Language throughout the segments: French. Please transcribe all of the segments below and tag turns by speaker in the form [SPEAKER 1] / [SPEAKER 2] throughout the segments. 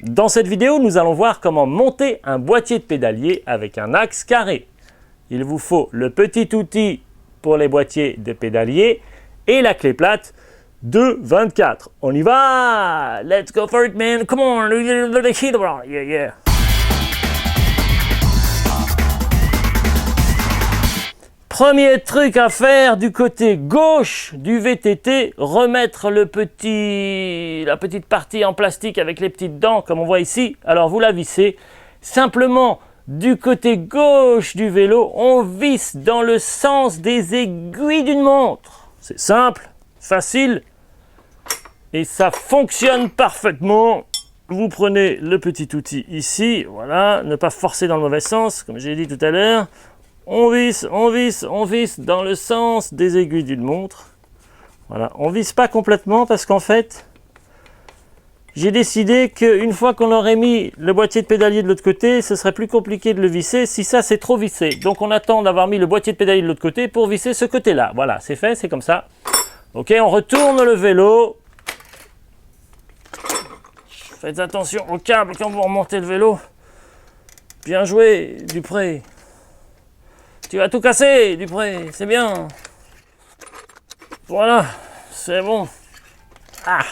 [SPEAKER 1] Dans cette vidéo, nous allons voir comment monter un boîtier de pédalier avec un axe carré. Il vous faut le petit outil pour les boîtiers de pédalier et la clé plate de 24. On y va! Let's go for it, man! Come on! Yeah, yeah! Premier truc à faire du côté gauche du VTT, remettre la petite partie en plastique avec les petites dents comme on voit ici. Alors vous la vissez. Simplement du côté gauche du vélo, on visse dans le sens des aiguilles d'une montre. C'est simple, facile et ça fonctionne parfaitement. Vous prenez le petit outil ici, voilà, ne pas forcer dans le mauvais sens comme j'ai dit tout à l'heure. On visse dans le sens des aiguilles d'une montre. Voilà, on visse pas complètement parce qu'en fait, j'ai décidé qu'une fois qu'on aurait mis le boîtier de pédalier de l'autre côté, ce serait plus compliqué de le visser si ça c'est trop vissé. Donc on attend d'avoir mis le boîtier de pédalier de l'autre côté pour visser ce côté-là. Voilà, c'est fait, c'est comme ça. Ok, on retourne le vélo. Faites attention au câble quand vous remontez le vélo. Bien joué, Dupré. Tu vas tout casser, Dupré, c'est bien. Voilà, c'est bon. Ah,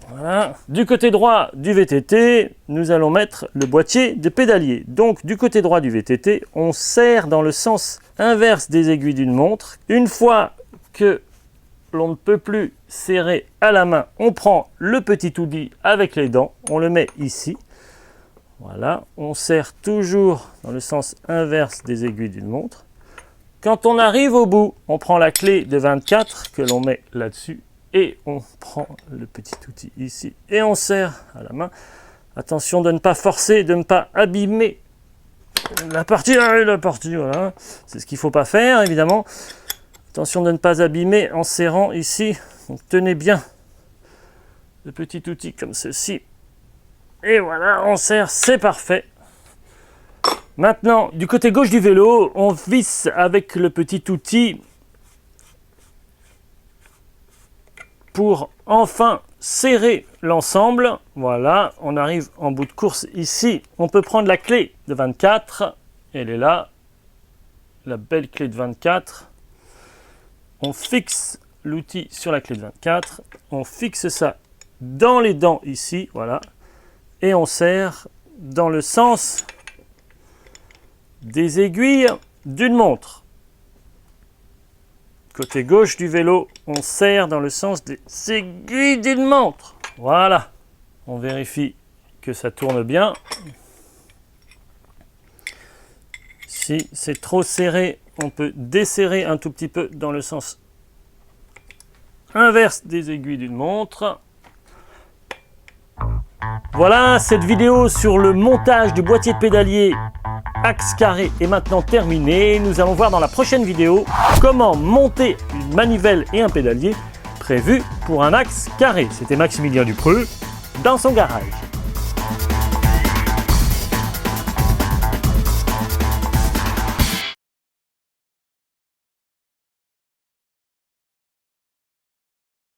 [SPEAKER 1] voilà. Du côté droit du VTT, nous allons mettre le boîtier de pédalier. Donc, du côté droit du VTT, on serre dans le sens inverse des aiguilles d'une montre. Une fois que l'on ne peut plus serrer à la main, on prend le petit outil avec les dents, on le met ici. Voilà, on serre toujours dans le sens inverse des aiguilles d'une montre. Quand on arrive au bout, on prend la clé de 24 que l'on met là-dessus et on prend le petit outil ici et on serre à la main. Attention de ne pas forcer, de ne pas abîmer la partie, voilà. C'est ce qu'il ne faut pas faire évidemment. Attention de ne pas abîmer en serrant ici. Donc tenez bien le petit outil comme ceci. Et voilà, on serre, c'est parfait. Maintenant, du côté gauche du vélo, on visse avec le petit outil pour enfin serrer l'ensemble. Voilà, on arrive en bout de course ici. On peut prendre la clé de 24. Elle est là, la belle clé de 24. On fixe l'outil sur la clé de 24. On fixe ça dans les dents ici, voilà. Et on serre dans le sens des aiguilles d'une montre. Côté gauche du vélo, on serre dans le sens des aiguilles d'une montre. Voilà. On vérifie que ça tourne bien. Si c'est trop serré, on peut desserrer un tout petit peu dans le sens inverse des aiguilles d'une montre. Voilà, cette vidéo sur le montage du boîtier de pédalier axe carré est maintenant terminée. Nous allons voir dans la prochaine vidéo comment monter une manivelle et un pédalier prévu pour un axe carré. C'était Maximilien Dupreux dans son garage.